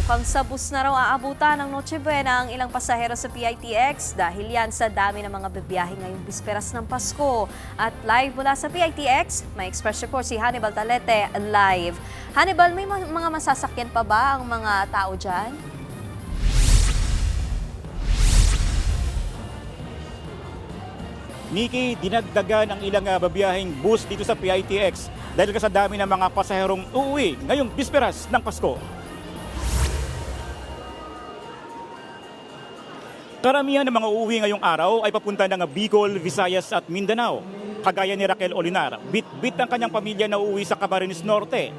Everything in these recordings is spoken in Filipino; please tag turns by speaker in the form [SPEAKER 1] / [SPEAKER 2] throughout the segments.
[SPEAKER 1] Mukhang sa bus na raw aabutan ng Noche Buena ang ilang pasahero sa PITX dahil yan sa dami ng mga bibiyahe ngayong bisperas ng Pasko. At live mula sa PITX, may express report si Hannibal Talete live. Hannibal, may mga masasakyan pa ba ang mga tao dyan?
[SPEAKER 2] Nikki, dinagdagan ang ilang babiyaheng bus dito sa PITX dahil sa dami ng mga pasaherong uuwi ngayong bisperas ng Pasko. Karamihan ng mga uuwi ngayong araw ay papunta ng Bicol, Visayas at Mindanao. Kagaya ni Raquel Olinar, bit-bit ang kanyang pamilya na uuwi sa Camarines Norte.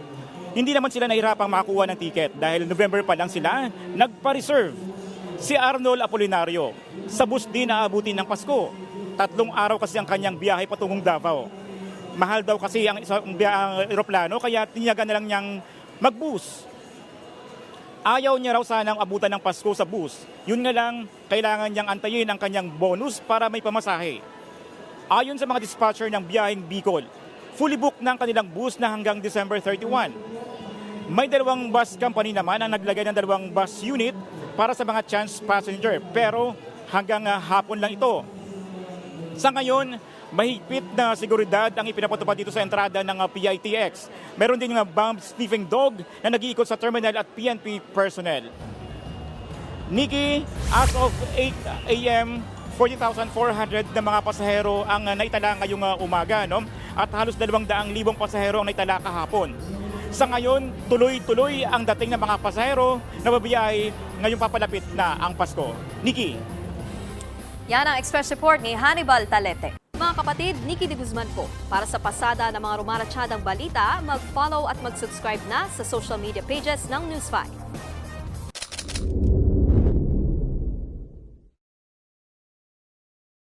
[SPEAKER 2] Hindi naman sila nahirapang makakuha ng tiket dahil November pa lang sila nagpa-reserve. Si Arnold Apolinario, sa bus din aabutin ng Pasko. 3 araw kasi ang kanyang biyahe patungong Davao. Mahal daw kasi ang isang eroplano kaya tiniyagan na lang niyang mag-bus. Ayaw niya raw sanang abutan ng Pasko sa bus. Yun nga lang, kailangan niyang antayin ang kanyang bonus para may pamasahe. Ayon sa mga dispatcher ng biyaheng Bicol, fully booked na ang kanilang bus na hanggang December 31. May 2 bus company naman ang naglagay ng 2 bus unit para sa mga chance passenger pero hanggang hapon lang ito. Sa ngayon, mahigpit na seguridad ang ipinapatupad dito sa entrada ng PITX. Meron din yung bomb sniffing dog na nag-iikot sa terminal at PNP personnel. Nikki, as of 8 a.m., 40,400 na mga pasahero ang naitala ngayong umaga, no? At halos 200,000 pasahero ang naitala kahapon. Sa ngayon, tuloy-tuloy ang dating ng mga pasahero na babiyahe ngayong papalapit na ang Pasko. Nikki.
[SPEAKER 1] Yan ang express report ni Hannibal Talete. Mga kapatid, Nikki de Guzman po. Para sa pasada ng mga rumaratsyadang balita, mag-follow at mag-subscribe na sa social media pages ng News 5.